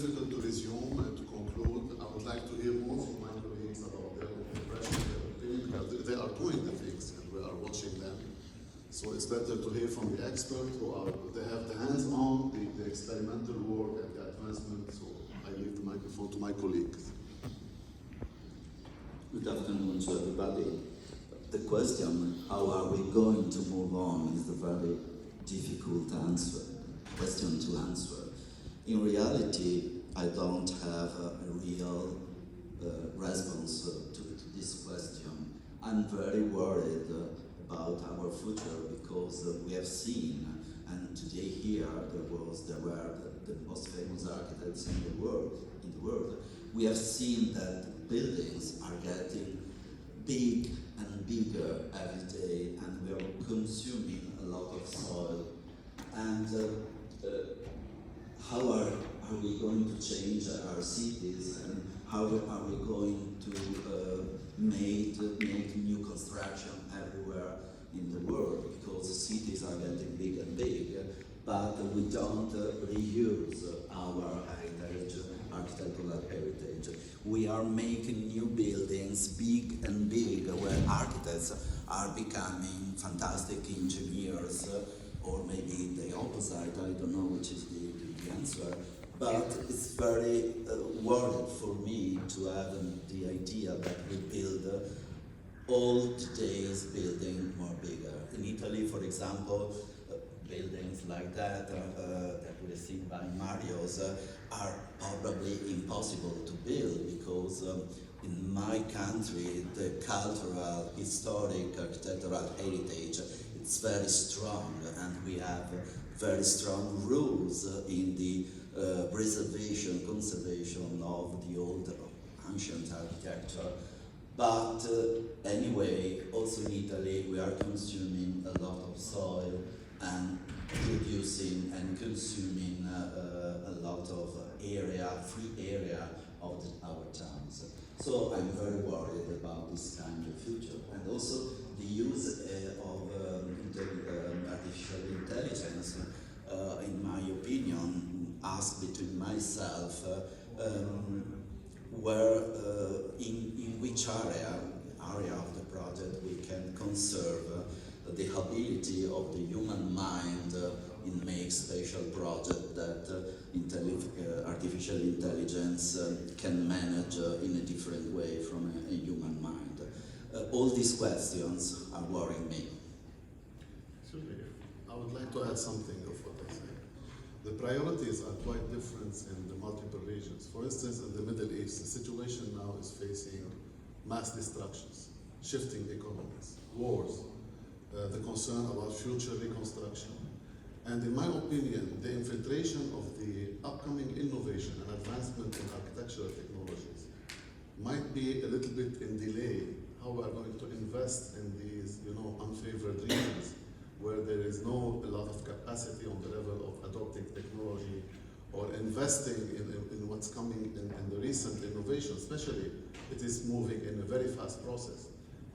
difficult to resume and to conclude. I would like to hear more from my colleagues about their impression, their opinion, because they are doing the things and we are watching them. So it's better to hear from the experts they have the hands-on, the experimental work and the advancement. So I leave the microphone to my colleagues. Good afternoon to everybody. The question, how are we going to move on, is a very difficult question to answer. In reality, I don't have a real response to this question. I'm very worried about our future because we have seen, and today here there were the most famous architects in the world. We have seen that buildings are getting big and bigger every day, and we are consuming a lot of soil. And how are we going to change our cities, and how are we going to make new construction everywhere in the world? Because cities are getting big and big, but we don't reuse our heritage, architectural heritage. We are making new buildings big and big, where architects are becoming fantastic engineers, or maybe the opposite, I don't know which is the answer. But it's very worried for me to have the idea that we build all today's building more bigger. In Italy, for example, buildings like that we have seen by Mario's are probably impossible to build because in my country the cultural, historic, architectural heritage is very strong, and we have very strong rules in the preservation, conservation of the old ancient architecture. But anyway, also in Italy we are consuming a lot of soil and producing and consuming a lot of free area of our towns. So I'm very worried about this kind of future. And also the use of artificial intelligence, in my opinion, asked between myself, in which area of the project we can conserve the ability of the human mind in make special project that artificial intelligence can manage in a different way from a human mind. All these questions are worrying me. I would like to add something of what I said. The priorities are quite different in the multiple regions. For instance, in the Middle East, the situation now is facing mass destructions, shifting economies, wars, the concern about future reconstruction. And in my opinion, the infiltration of the upcoming innovation and advancement in architectural technologies might be a little bit in delay how we are going to invest in these, unfavored regions where there is a lot of capacity on the level of adopting technology or investing in what's coming in the recent innovation. Especially, it is moving in a very fast process.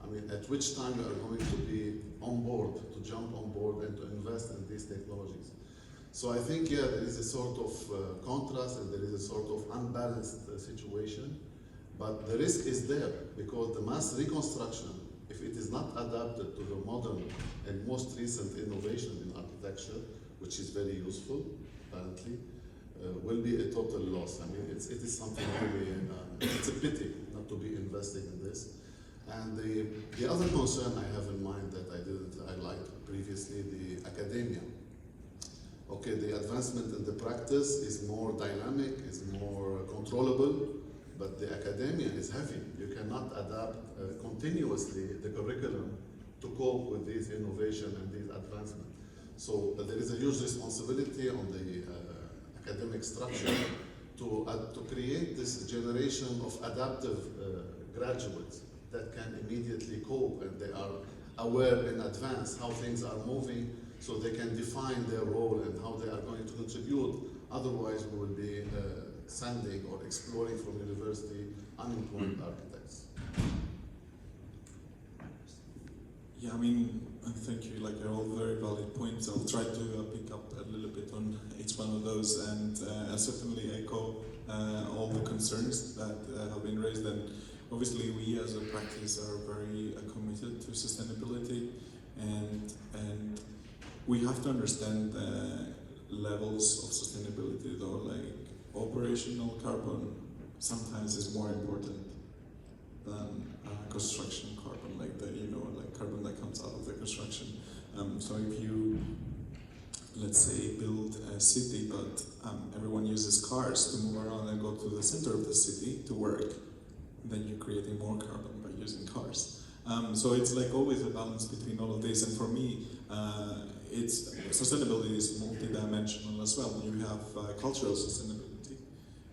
I mean, at which time we are going to be on board, to jump on board and to invest in these technologies. So I think, there is a sort of contrast and there is a sort of unbalanced situation, but the risk is there because the mass reconstruction, if it is not adapted to the modern and most recent innovation in architecture, which is very useful, apparently, will be a total loss. I mean, it is something really, it's a pity not to be investing in this. And the other concern I have in mind that I didn't highlight previously, the academia. Okay, the advancement in the practice is more dynamic, is more controllable, but the academia is heavy. You cannot adapt continuously the curriculum to cope with these innovation and these advancements. So there is a huge responsibility on the academic structure to create this generation of adaptive graduates that can immediately cope, and they are aware in advance how things are moving, so they can define their role and how they are going to contribute. Otherwise, we will be sending or exploring from university unemployed architects. Yeah, I mean, thank you. Like, they're all very valid points. I'll try to pick up a little bit on each one of those, and I certainly echo all the concerns that have been raised, and obviously we as a practice are very committed to sustainability, and we have to understand the levels of sustainability though, like operational carbon sometimes is more important than construction carbon, like the, like carbon that comes out of the construction. So if you, let's say, build a city, but everyone uses cars to move around and go to the center of the city to work, then you're creating more carbon by using cars. So it's like always a balance between all of this, and for me, it's sustainability is multidimensional as well. You have cultural sustainability,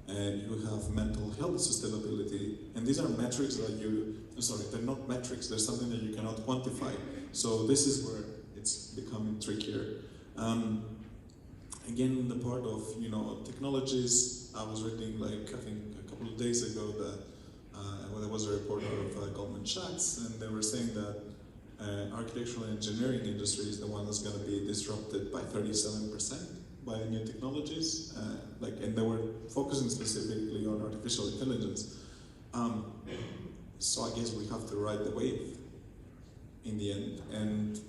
and you have mental health sustainability, and these are metrics that they're not metrics, they're something that you cannot quantify. So this is where it's becoming trickier. Again, the part of technologies, I was reading I think a couple of days ago that there was a report of Goldman Sachs, and they were saying that architectural and engineering industry is the one that's going to be disrupted by 37% by new technologies, and they were focusing specifically on artificial intelligence. So I guess we have to ride the wave in the end, and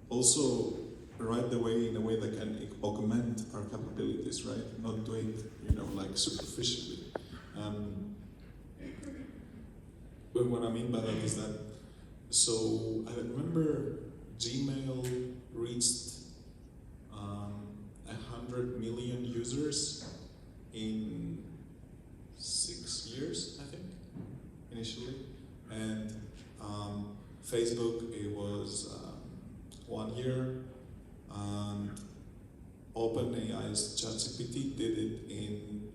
also ride the wave in a way that can augment our capabilities, right? Not do it, superficially. But what I mean by that is that, so I remember Gmail reached 100 million users in 6 years, I think, initially. And Facebook, it was 1 year. OpenAI's ChatGPT did it in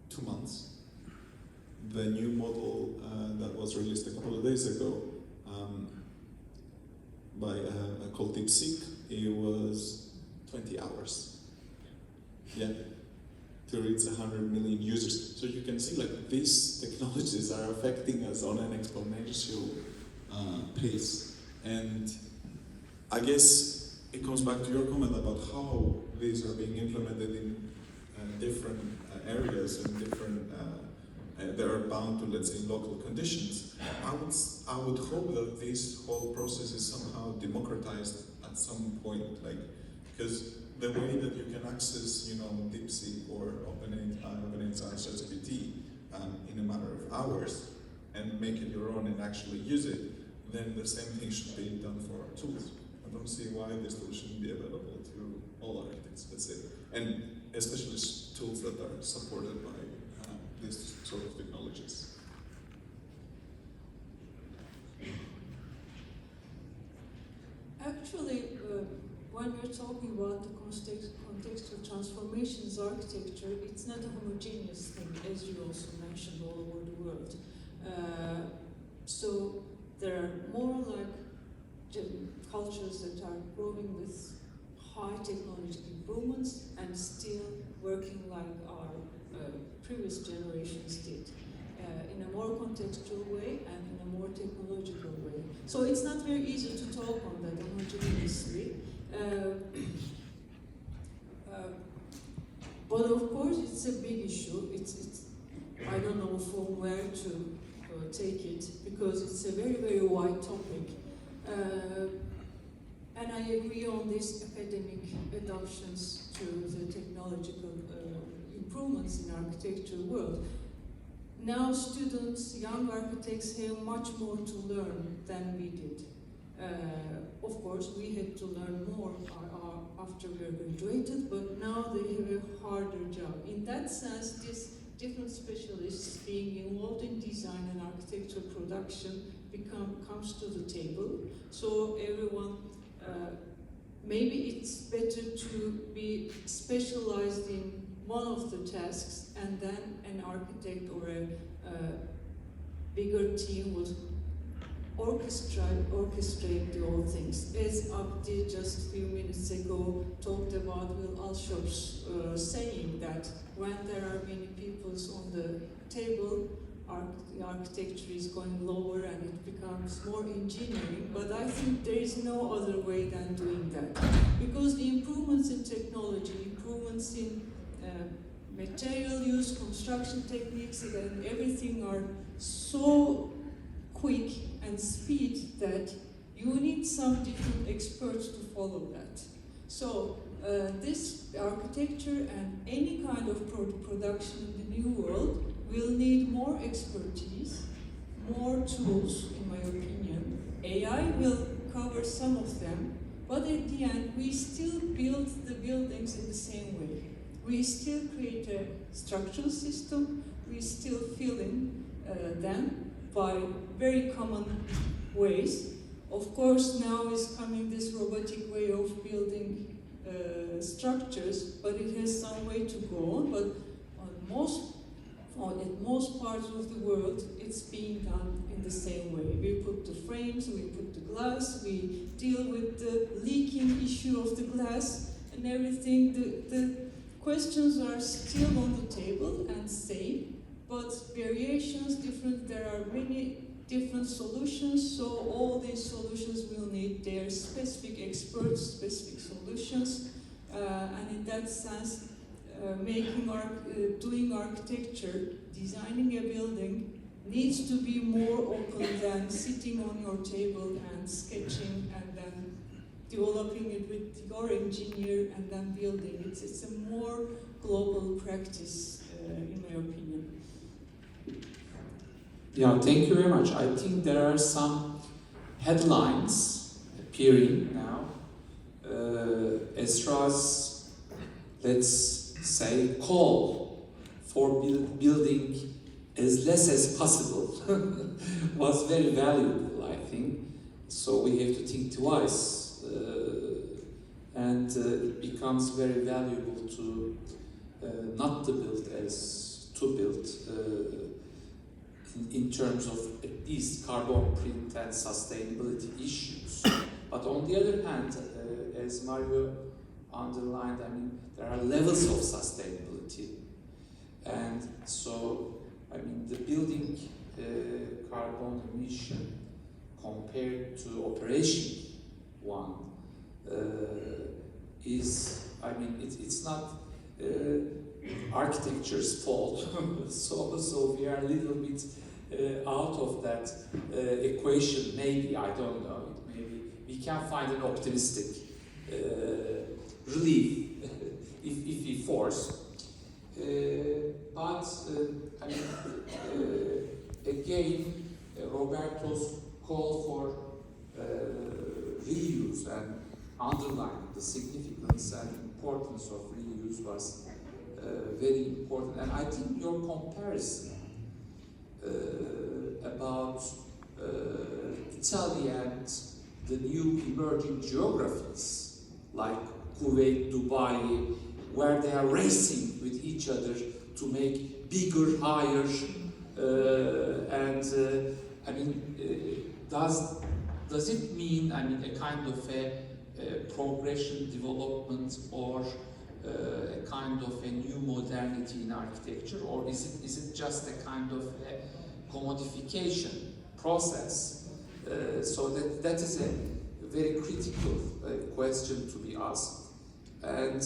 2 months. The new model that was released a couple of days ago by called DeepSeek, it was 20 hours. Yeah, to reach 100 million users. So you can see these technologies are affecting us on an exponential pace. And I guess it comes back to your comment about how these are being implemented in different areas and different they are bound to, let's say, local conditions. I would hope that this whole process is somehow democratized at some point, because the way that you can access, DeepSeek or OpenAI's ChatGPT in a matter of hours and make it your own and actually use it, then the same thing should be done for our tools. I don't see why this tool shouldn't be available to all architects, let's say, and especially tools that are supported by these sort of technologies. Actually, when we're talking about the contextual transformations architecture, it's not a homogeneous thing, as you also mentioned, all over the world. So there are more cultures that are growing with high technological improvements and still working like our previous generations did, in a more contextual way and in a more technological way. So it's not very easy to talk on that homogeneously. But of course, it's a big issue. I don't know from where to take it, because it's a very, very wide topic. And I agree on these academic adoptions to the technological improvements in architecture world. Now students, young architects have much more to learn than we did. Of course, we had to learn more after we graduated, but now they have a harder job. In that sense, these different specialists being involved in design and architecture production comes to the table. So everyone, maybe it's better to be specialized in one of the tasks, and then an architect or a bigger team will orchestrate the whole things. As Abdi just a few minutes ago talked about Will Alsop's saying that when there are many peoples on the table, the architecture is going lower and it becomes more engineering, but I think there is no other way than doing that. Because the improvements in technology, improvements in material use, construction techniques, and everything are so quick and speed that you need some different experts to follow that. So this architecture and any kind of production in the new world will need more expertise, more tools, in my opinion. AI will cover some of them, but at the end, we still build the buildings in the same way. We still create a structural system, we still fill in them by very common ways. Of course, now is coming this robotic way of building structures, but it has some way to go on. But in most parts of the world, it's being done in the same way. We put the frames, we put the glass, we deal with the leaking issue of the glass and everything. The questions are still on the table and same, but variations different. There are many different solutions, so all these solutions will need their specific experts, specific solutions, and in that sense, doing architecture, designing a building needs to be more open than sitting on your table and sketching and then developing it with your engineer and then building it. It's a more global practice, in my opinion. Yeah, thank you very much. I think there are some headlines appearing now. Esra's, let's say, call for building as less as possible was very valuable, I think. So we have to think twice, and it becomes very valuable to not to build as to build in terms of at least carbon print and sustainability issues. But on the other hand, as Mario underlined, I mean, there are levels of sustainability. And so, I mean, the building carbon emission compared to operation one is, I mean, it's not architecture's fault. so we are a little bit out of that equation. Maybe, I don't know. Maybe we can find an optimistic relief if we force. But I mean, again, Roberto's call for reuse and underlining the significance and importance of reuse was very important. And I think your comparison about Italy and the new emerging geographies like Kuwait, Dubai, where they are racing with each other to make bigger, higher, and I mean, does it mean, I mean, a kind of a progression, development, or a kind of a new modernity in architecture, or is it just a kind of a commodification process? So that is a very critical question to be asked. And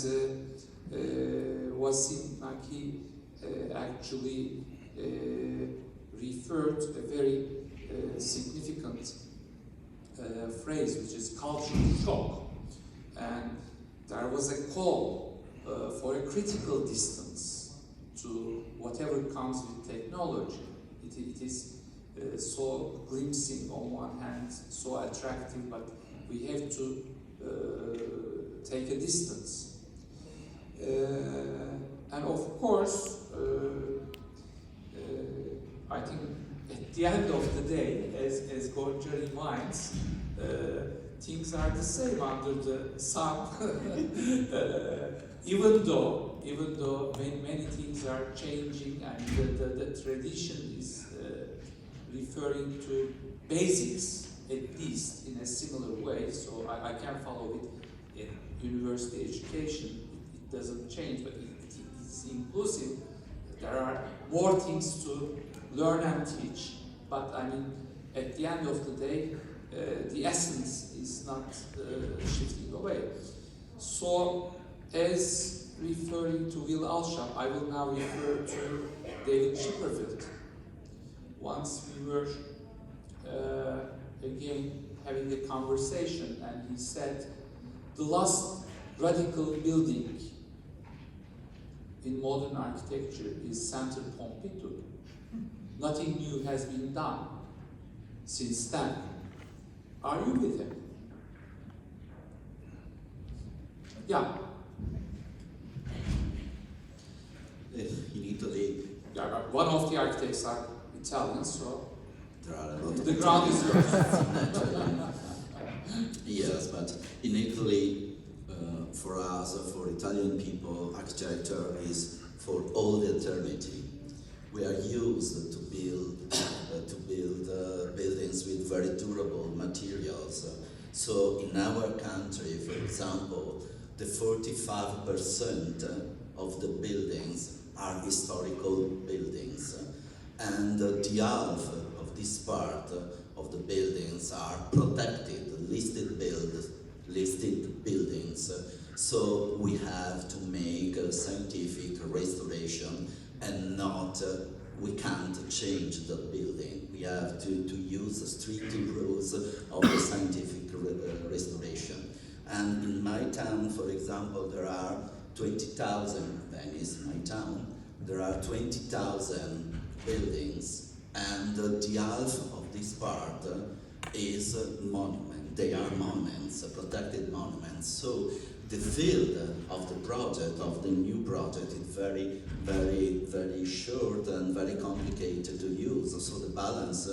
Wasim Naki actually referred to a very significant phrase, which is cultural shock. And there was a call for a critical distance to whatever comes with technology. It is so glimpsing on one hand, so attractive, but we have to take a distance. And of course, I think at the end of the day, as Gonca reminds, things are the same under the sun. Even though many things are changing, and the tradition is referring to basics, at least in a similar way. So I can follow it in university education. It doesn't change, but it's inclusive. There are more things to learn and teach. But I mean, at the end of the day, the essence is not shifting away. So, as referring to Will Alsham, I will now refer to David Chipperfield. Once we were again having a conversation, and he said the last radical building in modern architecture is Centre Pompidou. Nothing new has been done since then. Are you with him? Yeah. In Italy, Yeah, one of the architects are Italian, so there are a lot of the ground is yours. Yes, but in Italy, for us, for Italian people, architecture is for all the eternity. We are used to build buildings with very durable materials. So in our country, for example, the 45% of the buildings are historical buildings, and the half of this part of the buildings are protected, listed buildings. So we have to make a scientific restoration, and not we can't change the building. We have to use the strict rules of the scientific restoration. And in my town, for example, there are 20,000, Venice, my town, there are 20,000 buildings, and the half of this part is monument. They are monuments, protected monuments. So the field of the project, of the new project, is very, very, very short and very complicated to use. So the balance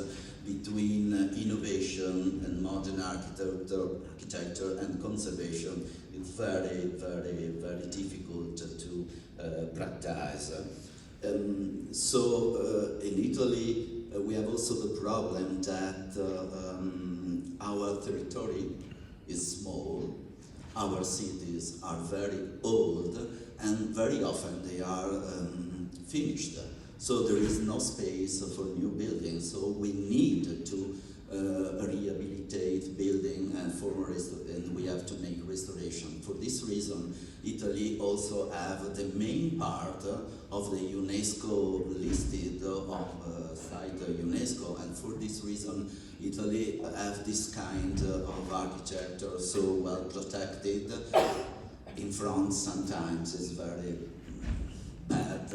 between innovation and modern architecture and conservation is very, very, very difficult to practice. So in Italy, we have also the problem that our territory is small, our cities are very old, and very often they are finished. So there is no space for new buildings, so we need to rehabilitate building and and we have to make restoration. For this reason, Italy also have the main part of the UNESCO listed site UNESCO, and for this reason, Italy have this kind of architecture so well protected. In France, sometimes it's very bad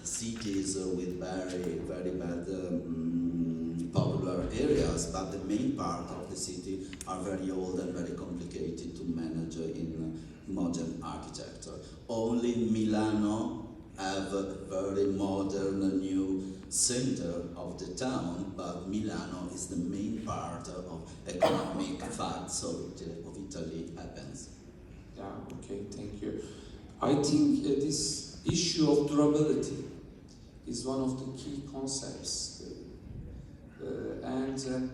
cities with very, very bad popular areas, but the main part of the city are very old and very complicated to manage in modern architecture. Only Milano have a very modern new center of the town, but Milano is the main part of economic facts of Italy happens. Yeah, okay, thank you. I think this issue of durability is one of the key concepts. And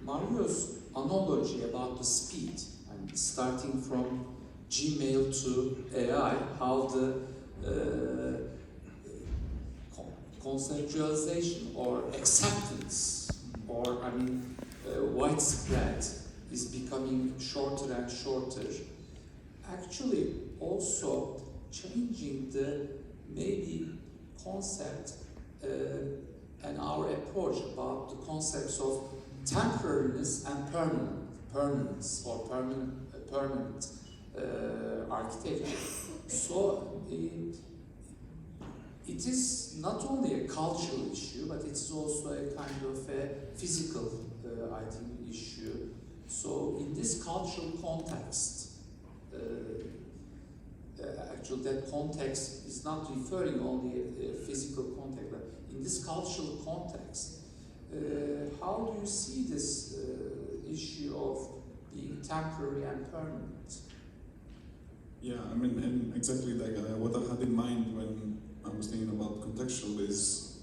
Mario's analogy about the speed, and starting from Gmail to AI, how the conceptualization or acceptance, or widespread, is becoming shorter and shorter. Actually, also changing the maybe concept and our approach about the concepts of temporariness and permanence or permanent architecture. So it is not only a cultural issue, but it's also a kind of a physical, I think, issue. So in this cultural context, actually that context is not referring only a physical context, but in this cultural context, how do you see this issue of being temporary and permanent? Yeah, I mean, and exactly like what I had in mind when I was thinking about contextual is,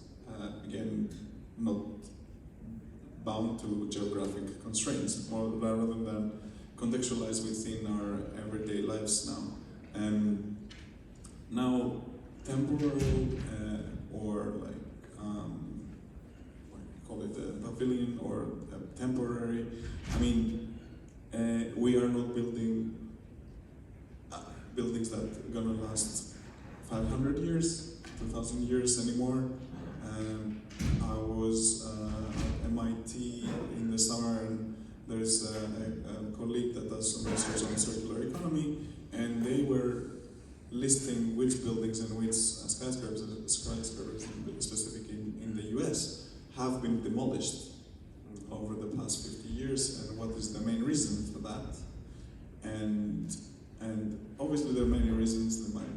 again, not bound to geographic constraints, more rather than contextualize within our everyday lives now. And now, temporary or like, what do you call it, a pavilion or a temporary, I mean, we are not building buildings that are gonna last 100 years, 2,000 years anymore. I was at MIT in the summer, and there's a colleague that does some research on circular economy, and they were listing which buildings and which skyscrapers specifically in the US, have been demolished over the past 50 years, and what is the main reason for that. And obviously there are many reasons. They might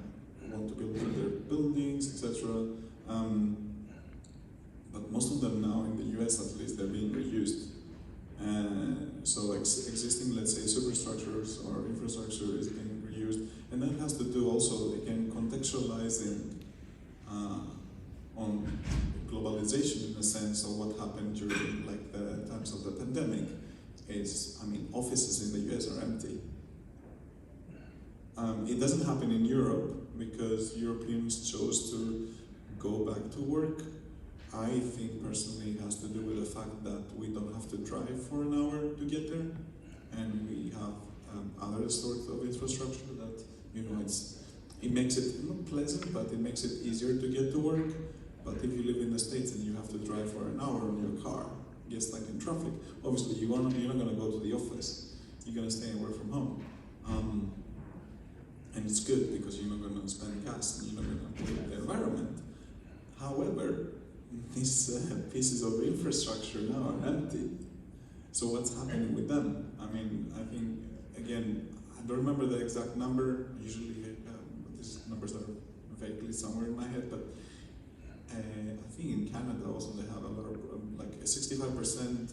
want to build their buildings, etc. But most of them now in the US, at least, they're being reused. So existing, let's say, superstructures or infrastructure is being reused, and that has to do also, again, contextualizing on globalization in the sense of what happened during like the times of the pandemic. Is, I mean, offices in the US are empty. It doesn't happen in Europe because Europeans chose to go back to work. I think personally it has to do with the fact that we don't have to drive for an hour to get there, and we have other sorts of infrastructure that, you know, it makes it not pleasant, but it makes it easier to get to work. But if you live in the States and you have to drive for an hour in your car, get stuck in traffic, obviously you're not going to go to the office. You're going to stay and work from home. And it's good because you're not going to spend gas and you're not going to pollute the environment. However, these pieces of infrastructure now are empty. So what's happening with them? I mean, I think, again, I don't remember the exact number. Usually these numbers are vaguely somewhere in my head, but I think in Canada also they have a lot of, like 65%,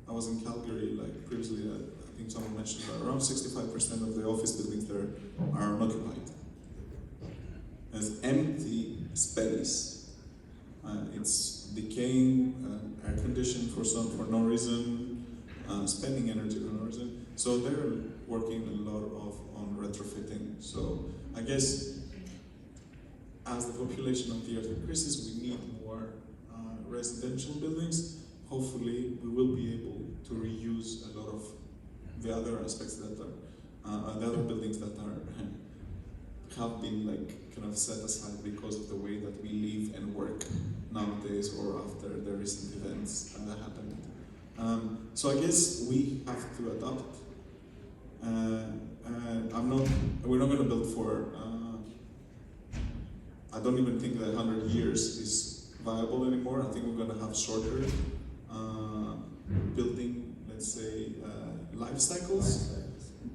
I was in Calgary like previously, I think someone mentioned that around 65% of the office buildings there are unoccupied. There's empty space. It's decaying, air conditioned for no reason, spending energy for no reason. So they're working a lot on retrofitting. So I guess as the population of the earth increases, we need more residential buildings. Hopefully, we will be able to reuse a lot of the other aspects that are the other buildings that have been like kind of set aside because of the way that we live and work nowadays, or after the recent events that happened. So I guess we have to adapt. We're not going to build for. I don't even think that 100 years is viable anymore. I think we're going to have shorter building, let's say, life cycles,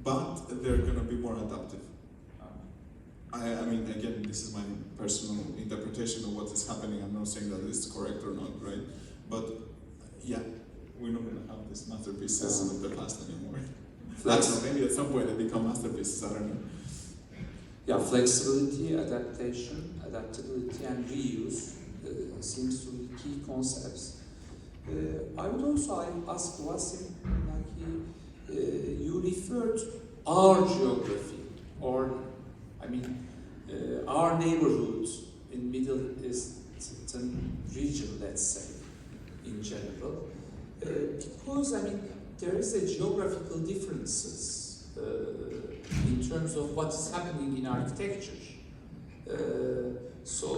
but they're going to be more adaptive. I mean, again, this is my personal interpretation of what is happening. I'm not saying that it's correct or not, right? But yeah, we're not going to have these masterpieces of the past anymore. I don't know, maybe at some point they become masterpieces, I don't know. Yeah, flexibility, adaptation, adaptability, and reuse seems to be key concepts. I would also ask Wasim, you referred our geography, or I mean, our neighborhoods in Middle Eastern region, let's say, in general, because I mean, there is a geographical differences in terms of what is happening in architecture. So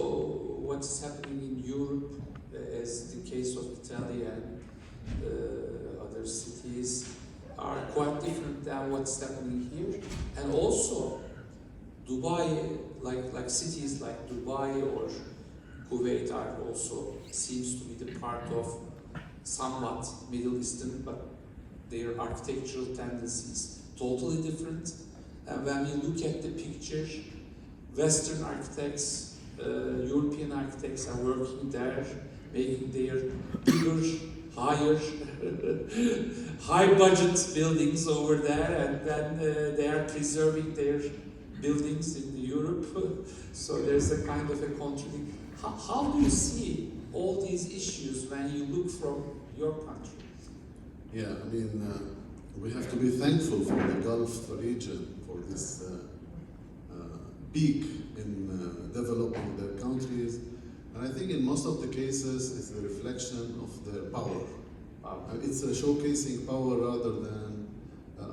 what is happening in Europe, as the case of Italy and other cities, are quite different than what's happening here. And also, Dubai, like cities like Dubai or Kuwait are also seems to be the part of somewhat Middle Eastern, but their architectural tendencies totally different. And when we look at the picture, Western architects, European architects are working there, making their bigger, higher, high budget buildings over there, and then they are preserving their buildings in Europe. So there's a kind of a contradiction. How do you see all these issues when you look from your country? Yeah, I mean, we have to be thankful for the Gulf region for this peak in developing their countries. And I think in most of the cases, it's a reflection of their power. It's a showcasing power rather than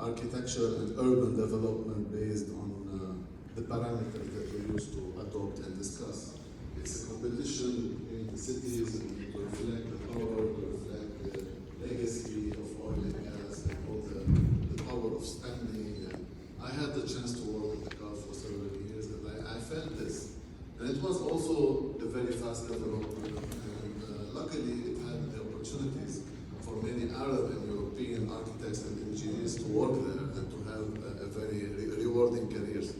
architecture and urban development based on the parameters that we used to adopt and discuss. It's a competition between the cities to reflect the power, to reflect the legacy of oil and gas and all the power of spending. And I had the chance to work in the Gulf for several years, and I felt this. And it was also a very fast development, and luckily it had the opportunities for many Arab and European architects and engineers to work there and to have a very rewarding careers.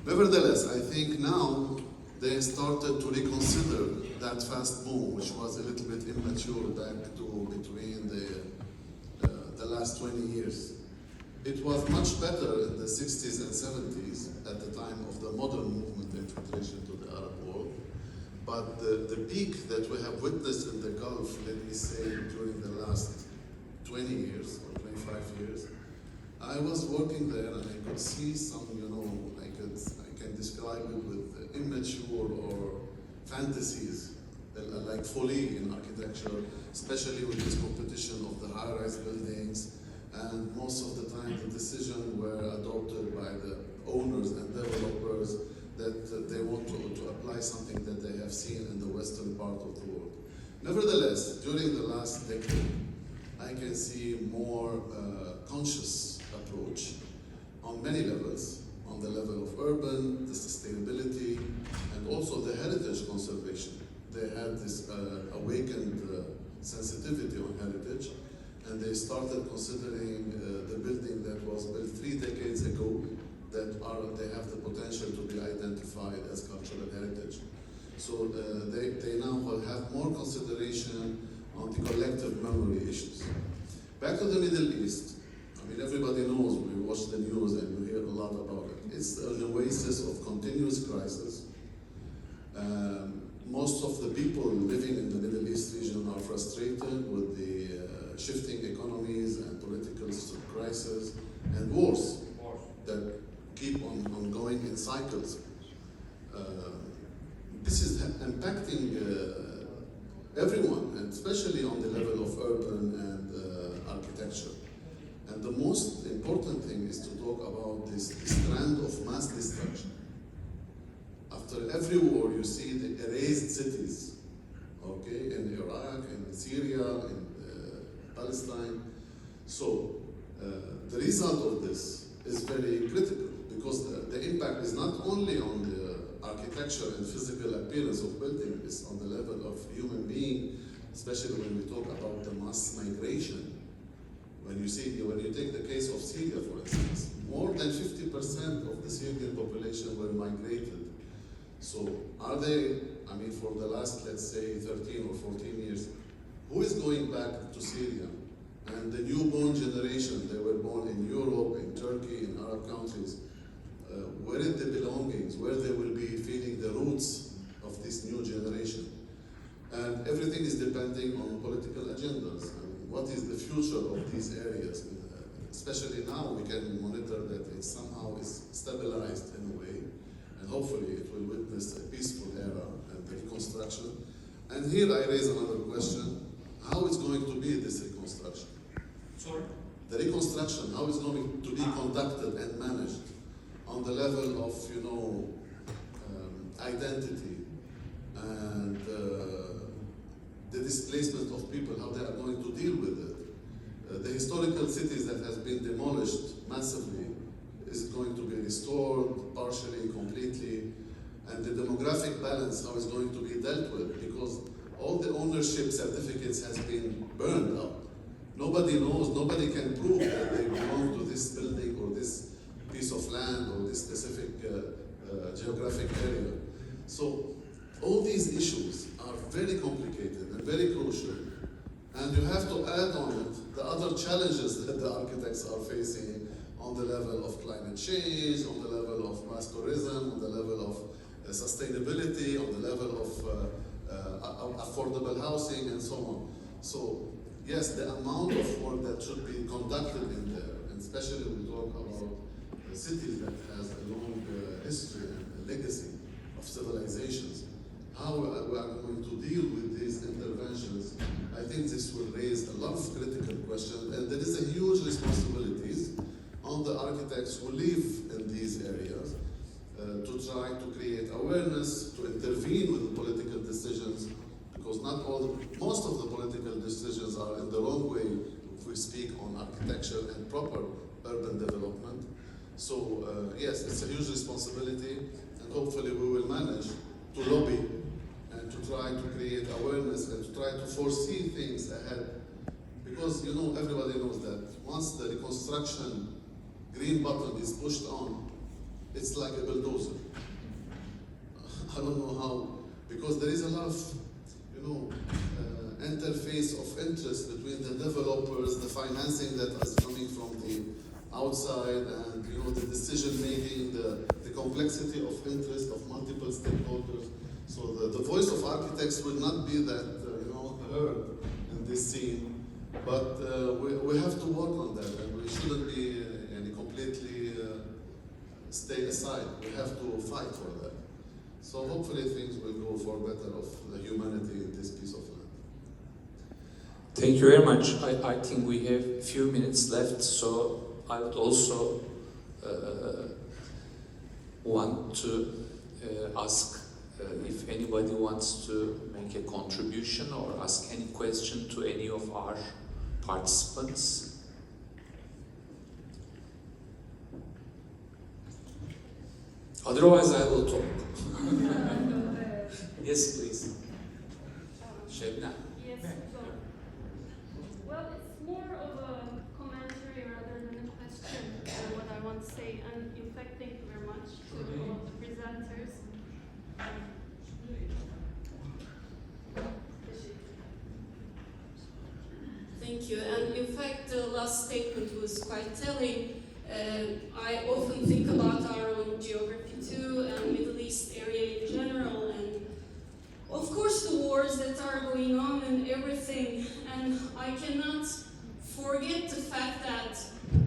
Nevertheless, I think now they started to reconsider that fast boom, which was a little bit immature back to between the last 20 years. It was much better in the 60s and 70s at the time of the modern movement infiltration to the Arab world. But the peak that we have witnessed in the Gulf, let me say, during the last 20 years or 25 years, I was working there and I could see some, I can describe it with immature or fantasies, like folly in architecture, especially with this competition of the high-rise buildings. And most of the time the decisions were adopted by the owners and developers that they want to apply something that they have seen in the western part of the world. Nevertheless, during the last decade, I can see more conscious approach on many levels, on the level of urban, the sustainability, and also the heritage conservation. They had this awakened sensitivity on heritage, and they started considering the building that was built 3 decades ago they have the potential to be identified as cultural heritage. So they now will have more consideration on the collective memory issues. Back to the Middle East. I mean, everybody knows, we watch the news and we hear a lot about it. It's an oasis of continuous crisis. Most of the people living in the Middle East region are frustrated with the shifting economies and political crisis and wars that keep on going in cycles. This is impacting everyone, and especially on the level of urban and architecture. And the most important thing is to talk about this trend of mass destruction. After every war, you see the erased cities, okay, in Iraq, in Syria, in Palestine. So the result of this is very critical, because the impact is not only on the architecture and physical appearance of building, it's on the level of human being, especially when we talk about the mass migration. When you take the case of Syria, for instance, more than 50% of the Syrian population were migrated. So are they, for the last, let's say, 13 or 14 years, who is going back to Syria? And the newborn generation, they were born in Europe, in Turkey, in Arab countries. Where is the belongings? Where they will be feeling the roots of this new generation? And everything is depending on political agendas. What is the future of these areas? Especially now, we can monitor that it somehow is stabilized in a way, and hopefully it will witness a peaceful era and the reconstruction. And here I raise another question: how is going to be this reconstruction? Sorry? The reconstruction, how is going to be conducted and managed on the level of, identity and the displacement of people, how they are going to deal with it. The historical cities that has been demolished massively is going to be restored partially, completely, and the demographic balance, how is going to be dealt with, because all the ownership certificates has been burned up. Nobody knows, nobody can prove that they belong to this building or this piece of land or this specific geographic area. So all these issues are very complicated and very crucial. And you have to add on it the other challenges that the architects are facing on the level of climate change, on the level of mass tourism, on the level of sustainability, on the level of affordable housing, and so on. So yes, the amount of work that should be conducted in there, and especially when we talk about cities that has a long history and a legacy of civilizations, how we are going to deal with these interventions, I think this will raise a lot of critical questions, and there is a huge responsibilities on the architects who live in these areas try to create awareness, to intervene with the political decisions, because most of the political decisions are in the wrong way if we speak on architecture and proper urban development. So yes, it's a huge responsibility, and hopefully we will manage to lobby and to try to create awareness and to try to foresee things ahead. Because everybody knows that once the reconstruction green button is pushed on, it's like a bulldozer. I don't know how, because there is a lot of interface of interest between the developers, the financing that is coming from the outside, and the decision making, the complexity of interest of multiple stakeholders. So the voice of architects will not be that heard in this scene, but we have to work on that, and we shouldn't be completely stay aside. We have to fight for that. So hopefully things will go for better of the humanity in this piece of land. Thank you very much. I think we have a few minutes left, so I would also want to ask if anybody wants to make a contribution or ask any question to any of our participants. Otherwise, I will talk. Yes, please. Şebnem. Yes, so, well, it's more of a commentary rather than a question, what I want to say. And in fact, thank you very much to all of the presenters. Thank you. And in fact, the last statement was quite telling. I often think about our own geography too, and Middle East area in general, and of course the wars that are going on and everything. And I cannot forget the fact that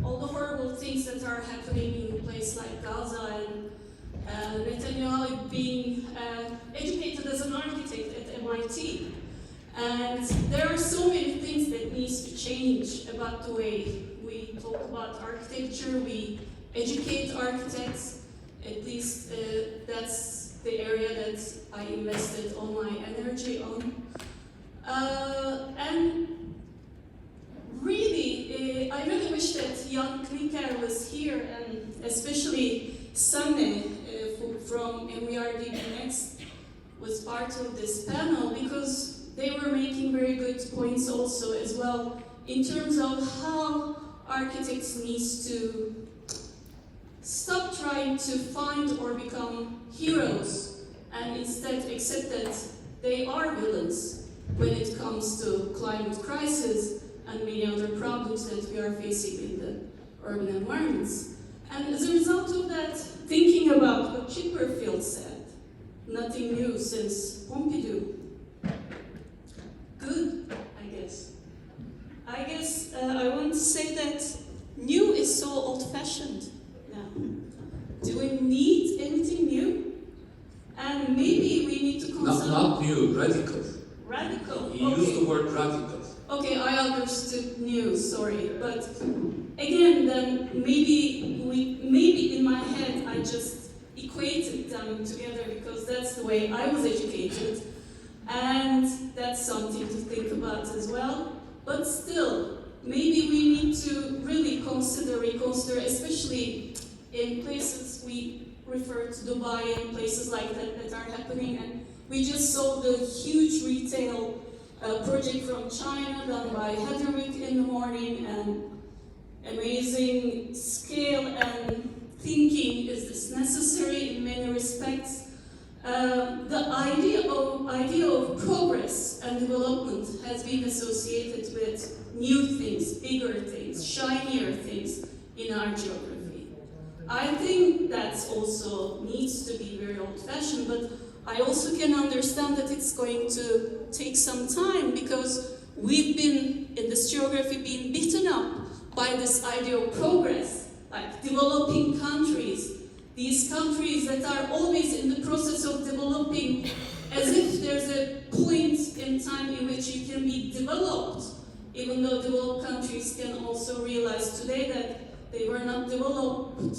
all the horrible things that are happening in a place like Gaza, and Netanyahu being educated as an architect at MIT. And there are so many things that needs to change about the way we talk about architecture, we educate architects. At least that's the area that I invested all my energy on. And really, I really wish that Jan Knicker was here, and especially Sanne from MVRDB Next was part of this panel, because they were making very good points also as well in terms of how architects needs to stop trying to find or become heroes and instead accept that they are villains when it comes to climate crisis and many other problems that we are facing in the urban environments. And as a result of that, thinking about what Chipperfield said, nothing new since Pompidou. Good, I guess. I want to say that new is so old-fashioned now. Do we need anything new? And maybe we need to consider... Not new, radical. Radical, You okay. used the word radical. Okay, I understood new, sorry. But again, then maybe in my head I just equated them together because that's the way I was educated. And that's something to think about as well. But still, maybe we need to really reconsider, especially in places we refer to Dubai and places like that are happening. And we just saw the huge retail project from China done by Hedderwick in the morning, and amazing scale and thinking. Is this necessary in many respects? The idea of progress and development has been associated with new things, bigger things, shinier things in our geography. I think that also needs to be very old-fashioned, but I also can understand that it's going to take some time, because we've been, in this geography, being beaten up by this idea of progress, like developing countries. These countries that are always in the process of developing, as if there's a point in time in which you can be developed, even though developed countries can also realize today that they were not developed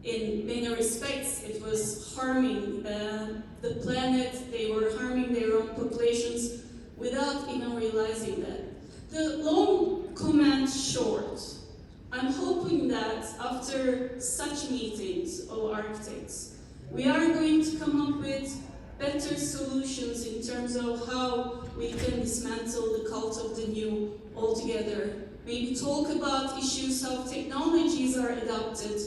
in many respects, it was harming the planet. They were harming their own populations without even realizing that. The long comment short, I'm hoping that after such meetings of architects, we are going to come up with better solutions in terms of how we can dismantle the cult of the new altogether. Maybe talk about issues how technologies are adapted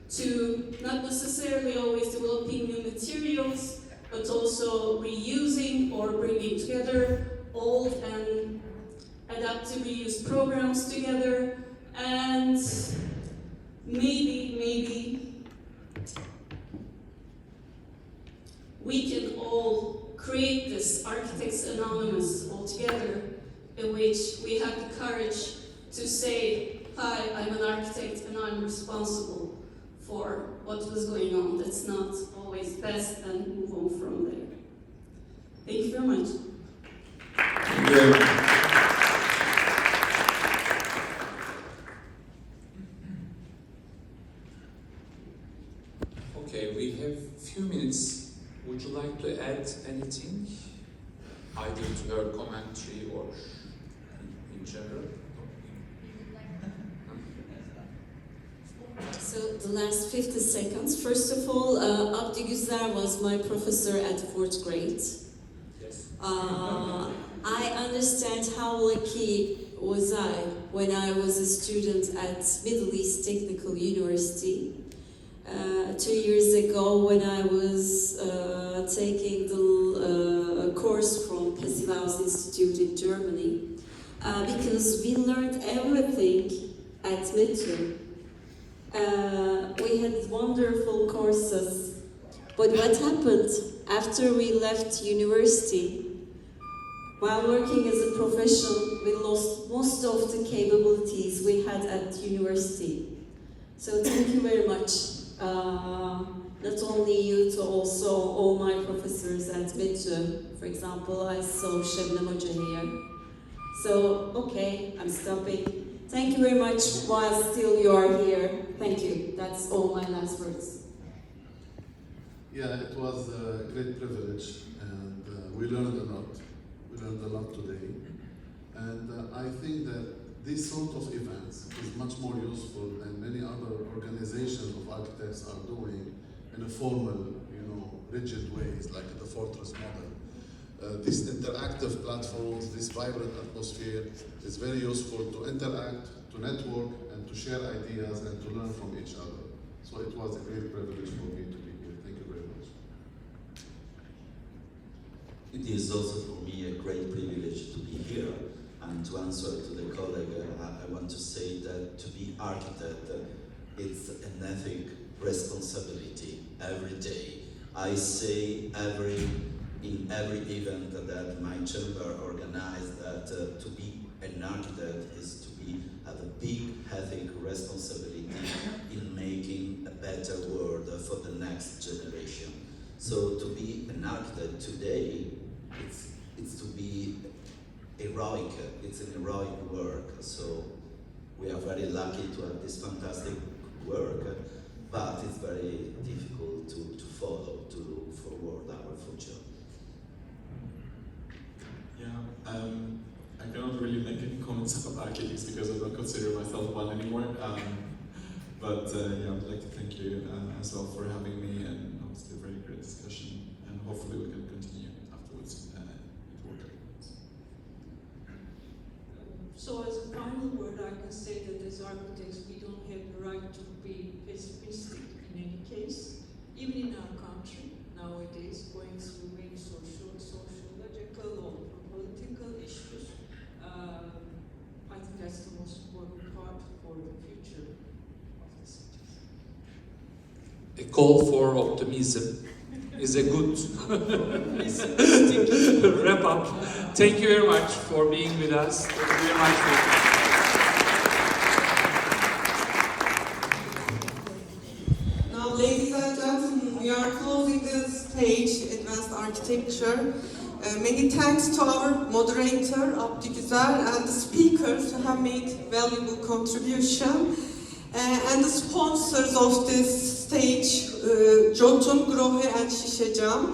to not necessarily always developing new materials, but also reusing or bringing together old and adaptive reuse programs together, and maybe we can all create this Architects Anonymous altogether, in which we have the courage to say, hi, I'm an architect and I'm responsible for what was going on. That's not always best, and move on from there. Thank you very much. Okay, we have few minutes. Would you like to add anything, either to her commentary or in general? So the last 50 seconds. First of all, Abdi Güzel was my professor at 4th grade. Yes. I understand how lucky was I when I was a student at Middle East Technical University. 2 years ago, when I was taking the course from Passive House Institute in Germany, because we learned everything at MITRE. We had wonderful courses, but what happened after we left university? While working as a professional, we lost most of the capabilities we had at university. So thank you very much. Not only you, to also all my professors at MITRE. For example, I saw Şebnem Hoca here. So, okay, I'm stopping. Thank you very much while still you are here. Thank you. That's all my last words. Yeah, it was a great privilege, and we learned a lot. We learned a lot today. And I think that this sort of events is much more useful than many other organizations of architects are doing in a formal, rigid ways, like the Fortress model. These interactive platforms, this vibrant atmosphere is very useful to interact, to network, and to share ideas and to learn from each other. So it was a great privilege for me to be here. Thank you very much. It is also for me a great privilege to be here. And to answer to the colleague, I want to say that to be architect, it's an ethic responsibility every day. I say in every event that my chamber organized that to be an architect is to have a big ethic responsibility in making a better world for the next generation. So to be an architect today, it's to be heroic. It's an heroic work. So we are very lucky to have this fantastic work, but it's very difficult to follow, to look forward our future. Yeah, I cannot really make any comments about architects because I don't consider myself one anymore. But yeah, I would like to thank you as well for having me, and obviously a very great discussion. And hopefully we can continue afterwards with work. So as a final word, I can say that as architects, we don't have the right to be pessimistic in any case. Even in our country, nowadays, going through many sociological or political issues, I think that's the most important part for the future of the cities. A call for optimism is a good wrap up. Thank you very much for being with us. Thank you very much. Now, ladies and gentlemen, we are closing the stage, Advanced Architecture. Many thanks to our moderator, Abdi Güzel, and the speakers who have made valuable contribution, and the sponsors of this stage Jotun, Grohe, and Şişecam.